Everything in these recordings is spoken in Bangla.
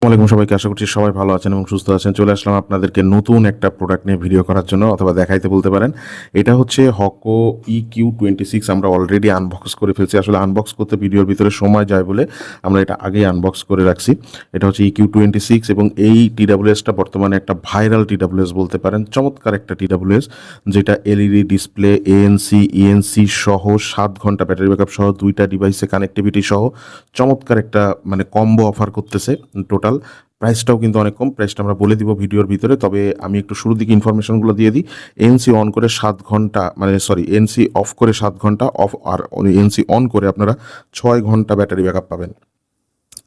ওয়ালাইকুম সবাইকে, আশা করছি সবাই ভালো আছেন এবং সুস্থ আছেন। চলে আসলাম আপনাদেরকে নতুন একটা প্রোডাক্ট নিয়ে ভিডিও করার জন্য, অথবা দেখাইতে বলতে পারেন। এটা হচ্ছে হকো EQ26। আমরা অলরেডি আনবক্স করে ফেলছি। আসলে আনবক্স করতে ভিডিওর ভিতরে সময় যায় বলে আমরা এটা আগেই আনবক্স করে রাখছি। এটা হচ্ছে EQ26 এবং এই TWSটা বর্তমানে একটা ভাইরাল TWS বলতে পারেন। চমৎকার একটা TWS, যেটা এলইডি ডিসপ্লে, ANC ENC সহ 7 ঘন্টা ব্যাটারি ব্যাকআপ সহ 2টা ডিভাইসে কানেক্টিভিটি সহ চমৎকার একটা কম্বো অফার করতেছে। টোটাল প্রাইসটাও কিন্তু অনেক কম। প্রাইসটা আমরা বলে দিব ভিডিওর ভিতরে, তবে আমি একটু শুরুর দিকে ইনফরমেশনগুলো দিয়ে দিই। এনসি অন করে 7 ঘন্টা, এনসি অফ করে 7 ঘন্টা অফ, আর এনসি অন করে আপনারা 6 ঘন্টা ব্যাটারি ব্যাকআপ পাবেন।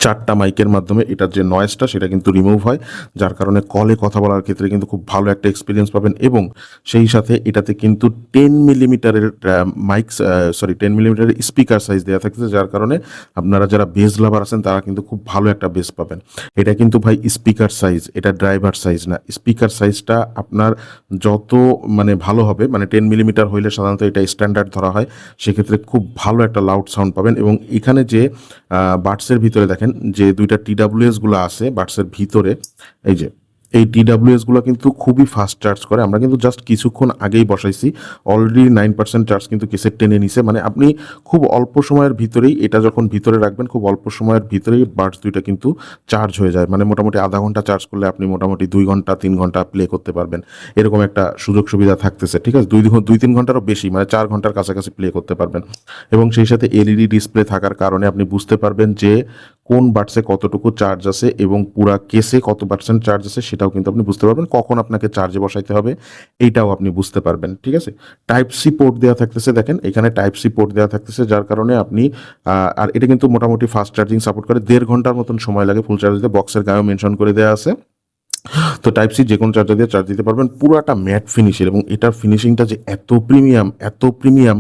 4টা মাইকের মাধ্যমে এটার যে নয়েজটা সেটা কিন্তু রিমুভ হয়, যার কারণে কলে কথা বলার ক্ষেত্রে কিন্তু খুব ভালো একটা এক্সপিরিয়েন্স পাবেন। এবং সেই সাথে এটাতে কিন্তু 10 মিলিমিটারের মাইক 10 মিলিমিটারের স্পিকার সাইজ দেওয়া থাকছে, যার কারণে আপনারা যারা বেস লাভার আছেন তারা কিন্তু খুব ভালো একটা বেস পাবেন। এটা কিন্তু ভাই স্পিকার সাইজ, এটা ড্রাইভার সাইজ না। স্পিকার সাইজটা আপনার যত ভালো হবে, 10 মিলিমিটার হইলে সাধারণত এটা স্ট্যান্ডার্ড ধরা হয়, সেক্ষেত্রে খুব ভালো একটা লাউড সাউন্ড পাবেন। এবং এখানে যে বাডসের ভিতরে দেখেন যে 2টা TWS গুলো আছে বাডসের ভিতরে, এই TWS গুলো কিন্তু খুবই ফাস্ট চার্জ করে। আমরা কিন্তু জাস্ট কিছুক্ষণ আগেই বসাইছি, অলরেডি 9% চার্জ কিন্তু কেসের টেনে নিছে। আপনি খুব অল্প সময়ের ভিতরেই এটা যখন ভিতরে রাখবেন, খুব অল্প সময়ের ভিতরেই বাডস 2টা কিন্তু চার্জ হয়ে যায়। মোটামুটি আধা ঘন্টা চার্জ করলে আপনি মোটামুটি 2 ঘন্টা 3 ঘন্টা প্লে করতে পারবেন, এরকম একটা সুযোগ সুবিধা থাকতেছে। ঠিক আছে, 2-3 ঘন্টারও বেশি, 4 ঘন্টার কাছাকাছি প্লে করতে পারবেন। এবং সেই সাথে এলইডি ডিসপ্লে থাকার কারণে আপনি বুঝতে পারবেন যে কোন বাডসে কতটুকু চার্জ আছে এবং পুরা কেসে কত পার্সেন্ট চার্জ আছে, সেটাও কিন্তু আপনি বুঝতে পারবেন। কখন আপনাকে চার্জে বসাইতে হবে এইটাও আপনি বুঝতে পারবেন। ঠিক আছে, টাইপ সি পোর্ট দেওয়া থাকতেছে, দেখেন এখানে টাইপ সি পোর্ট দেওয়া থাকতেছে, যার কারণে আপনি আর এটা কিন্তু মোটামুটি ফাস্ট চার্জিং সাপোর্ট করে। 1.5 ঘন্টার মতন সময় লাগে ফুল চার্জ দিতে, বক্সের গায়েও মেনশন করে দেওয়া আছে। তো টাইপ সি যে কোনো চার্জার দিয়ে চার্জ দিতে পারবেন। পুরাটা ম্যাট ফিনিশের, এবং এটার ফিনিশিংটা যে এত প্রিমিয়াম,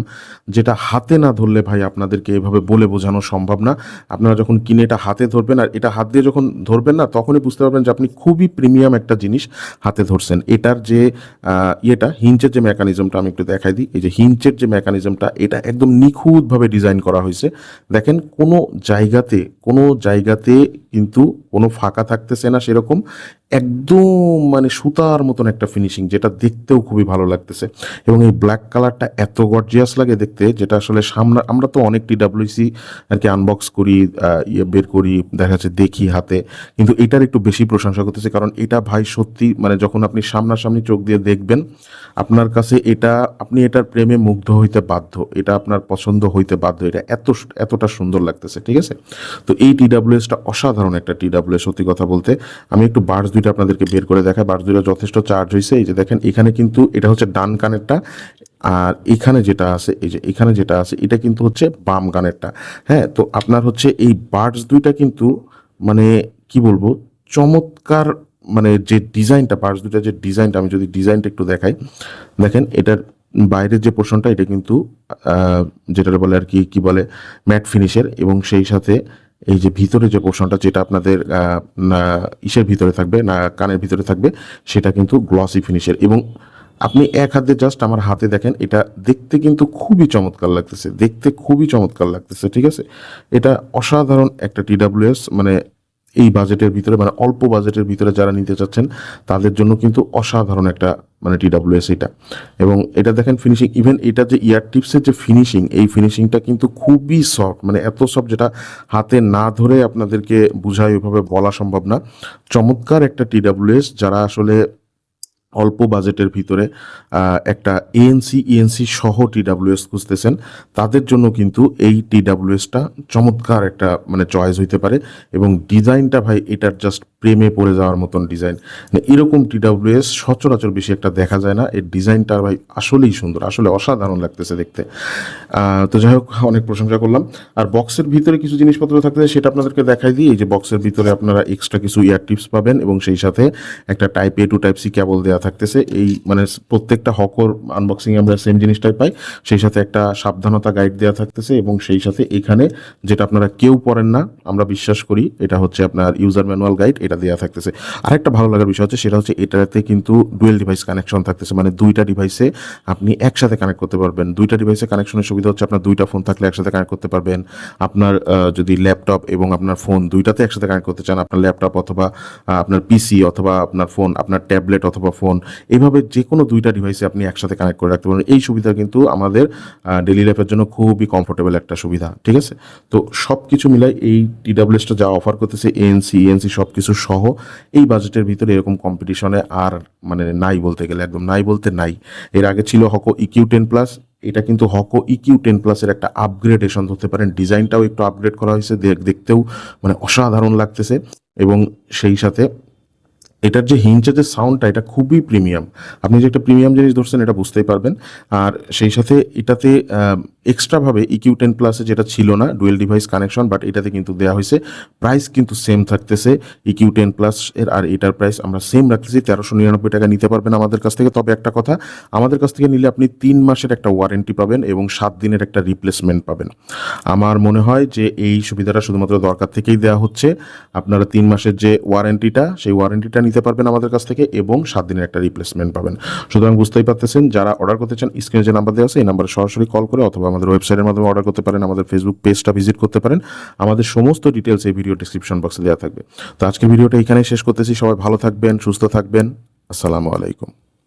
যেটা হাতে না ধরলে ভাই আপনাদেরকে এভাবে বলে বোঝানো সম্ভব না। আপনারা যখন কিনে এটা হাতে ধরবেন, আর এটা হাত দিয়ে যখন ধরবেন না, তখনই বুঝতে পারবেন যে আপনি খুবই প্রিমিয়াম একটা জিনিস হাতে ধরছেন। এটার যে হিঞ্চের যে মেকানিজমটা আমি একটু দেখাই দিই। এই যে হিঞ্চের যে মেকানিজমটা, এটা একদম নিখুঁতভাবে ডিজাইন করা হয়েছে। দেখেন কোনো জায়গাতে কিন্তু কোনো ফাঁকা থাকতেছে না সেরকম, একদম সুতার মতন একটা ফিনিশিং, যেটা দেখতেও খুবই ভালো লাগতেছে। এবং এই ব্ল্যাক কালারটা এত গর্জিয়াস লাগে দেখতে, যেটা আসলে আমরা তো অনেক TWC আর কি আনবক্স করি, বের করি, দেখা যাচ্ছে দেখি হাতে, কিন্তু এটার একটু বেশি প্রশংসা করতেছে। কারণ এটা ভাই সত্যি, যখন আপনি সামনাসামনি চোখ দিয়ে দেখবেন, আপনার কাছে আপনি এটার প্রেমে মুগ্ধ হইতে বাধ্য, এটা আপনার পছন্দ হইতে বাধ্য। এটা এতটা সুন্দর লাগতেছে। ঠিক আছে, তো এই TWSটা অসাধারণ একটা TWS সত্যি কথা বলতে। আমি একটু বাডস 2টা আপনাদেরকে বের করে দেখাই। বাডস 2টা যথেষ্ট চার্জ হয়েছে। এই যে দেখেন, এখানে কিন্তু এটা হচ্ছে ডান কানেরটা, আর এখানে যেটা আছে, এটা কিন্তু হচ্ছে বাম কানেরটা। হ্যাঁ, তো আপনার হচ্ছে এই বাডস 2টা কিন্তু কি বলবো, চমৎকার। যে ডিজাইনটা, বাডস 2টা যে ডিজাইনটা, আমি যদি ডিজাইনটা একটু দেখাই, দেখেন এটার বাইরের যে পোর্শনটা, এটা কিন্তু যেটা বলে আর কি বলে ম্যাট ফিনিশের, এবং সেই সাথে এই যে ভিতরে যে পোর্শনটা, যেটা আপনাদের ইসের ভিতরে থাকবে না, কানের ভিতরে থাকবে, সেটা কিন্তু গ্লসি ফিনিশের। এবং আপনি এক হাতে জাস্ট আমার হাতে দেখেন, এটা দেখতে কিন্তু খুবই চমৎকার লাগতেছে। ঠিক আছে, এটা অসাধারণ একটা TWS। এই বাজেটের ভিতরে, অল্প বাজেটের ভিতরে যারা নিতে চাচ্ছেন তাদের জন্য কিন্তু অসাধারণ একটা TWS এটা। এবং এটা দেখেন ফিনিশিং, ইভেন এটা যে ইয়ার টিপসের যে ফিনিশিং, এই ফিনিশিংটা কিন্তু খুবই সফট, এত সফট যেটা হাতে না ধরে আপনাদেরকে বুঝায় ওইভাবে বলা সম্ভব না। চমৎকার একটা TWS। যারা আসলে অল্প বাজেটের ভিতরে একটা ANC সহ TWS খুঁজতেছেন, তাদের জন্য কিন্তু এই TWSটা চমৎকার একটা চয়েস হইতে পারে। এবং ডিজাইনটা ভাই, এটার জাস্ট প্রেমে পড়ে যাওয়ার মতন ডিজাইন। এরকম TWS সচরাচর বেশি একটা দেখা যায় না। এর ডিজাইনটা ভাই আসলেই সুন্দর, আসলে অসাধারণ লাগতেছে দেখতে। তো যাই হোক, অনেক প্রশংসা করলাম। আর বক্সের ভিতরে কিছু জিনিসপত্র থাকতেছে, সেটা আপনাদেরকে দেখাই দিই। এই যে বক্সের ভিতরে আপনারা এক্সট্রা কিছু ইয়ার টিপস পাবেন, এবং সেই সাথে একটা type A to type C কেবল দেওয়া থাকতেছে। এই প্রত্যেকটা হকর আনবক্সিং আমরা সেম জিনিসটাই পাই। সেই সাথে একটা সাবধানতা গাইড দেওয়া থাকতেছে, এবং সেই সাথে এখানে যেটা আপনারা কেউ পড়েন না, আমরা বিশ্বাস করি, এটা হচ্ছে আপনার ইউজার ম্যানুয়াল গাইড। এটা দেওয়া থাকতেছে। আরেকটা ভালো লাগার বিষয় হচ্ছে সেটা হচ্ছে এটাতে কিন্তু ডুয়েল ডিভাইস কানেকশন থাকতেছে, মানে দুইটা ডিভাইসে আপনি একসাথে কানেক্ট করতে পারবেন। দুইটা ডিভাইসে কানেকশনের সুবিধা হচ্ছে আপনার দুইটা ফোন থাকলে একসাথে কানেক্ট করতে পারবেন। আপনার যদি ল্যাপটপ এবং আপনার ফোন দুইটাতে একসাথে কানেক্ট করতে চান, আপনার ল্যাপটপ অথবা আপনার পিসি অথবা আপনার ফোন, আপনার ট্যাবলেট অথবা ফোন, এইভাবে যে কোনো দুইটা ডিভাইসে আপনি একসাথে কানেক্ট করে রাখতে পারেন। এই সুবিধা কিন্তু আমাদের ডেইলি লাইফের জন্য খুবই কমফোর্টেবল একটা সুবিধা, ঠিক আছে? তো সব কিছু মিলাই এই TWS-টা যা অফার করতেছে, ANC সব কিছু সহ এই বাজেটের ভিতরে এরকম কম্পিটিশনে আর মানে নাই বলতে গেলে, একদম নাই বলতে নাই। এর আগে ছিল হকো EQ10 প্লাস, এটা কিন্তু হকো EQ10 প্লাসের একটা আপগ্রেডেশন ধরতে পারেন। ডিজাইনটাও একটু আপগ্রেড করা হয়েছে, দেখতেও মানে অসাধারণ লাগতেছে। এবং সেই সাথে এটার যে হিঞ্চের যে সাউন্ডটা, এটা খুবই প্রিমিয়াম। আপনি যে একটা প্রিমিয়াম জিনিস ধরছেন এটা বুঝতেই পারবেন। আর সেই সাথে এটাতে এক্সট্রাভাবে EQ10 প্লাসে যেটা ছিল না ডুয়েল ডিভাইস কানেকশন, বাট এটাতে কিন্তু দেওয়া হয়েছে। প্রাইস কিন্তু সেম থাকতেছে EQ10 প্লাস এর আর এটার প্রাইস আমরা সেম রাখতেছি, 1399 টাকা নিতে পারবেন আমাদের কাছ থেকে। তবে একটা কথা, আমাদের কাছ থেকে নিলে আপনি 3 মাসের একটা ওয়ারেন্টি পাবেন এবং 7 দিনের একটা রিপ্লেসমেন্ট পাবেন। আমার মনে হয় যে এই সুবিধাটা শুধুমাত্র দরকার থেকেই দেওয়া হচ্ছে। আপনারা 3 মাসের যে ওয়ারেন্টিটা, সেই ওয়ারেন্টিটা নিতে পারবেন আমাদের কাছ থেকে এবং 7 দিনের একটা রিপ্লেসমেন্ট পাবেন। সুতরাং বুঝতেই পারতেছেন, যারা অর্ডার করতে চান স্ক্রিনে যে নাম্বার দেওয়া আছে এই নাম্বারে সরাসরি কল করে অথবা আমাদের ওয়েবসাইটের মাধ্যমে অর্ডার করতে পারেন, আমাদের ফেসবুক পেজটা ভিজিট করতে পারেন। আমাদের সমস্ত ডিটেলস এই ভিডিও ডেসক্রিপশন বক্সে দেওয়া থাকবে। তো আজকে ভিডিওটা এখানেই শেষ করতেছি। সবাই ভালো থাকবেন, সুস্থ থাকবেন। আসসালামু আলাইকুম।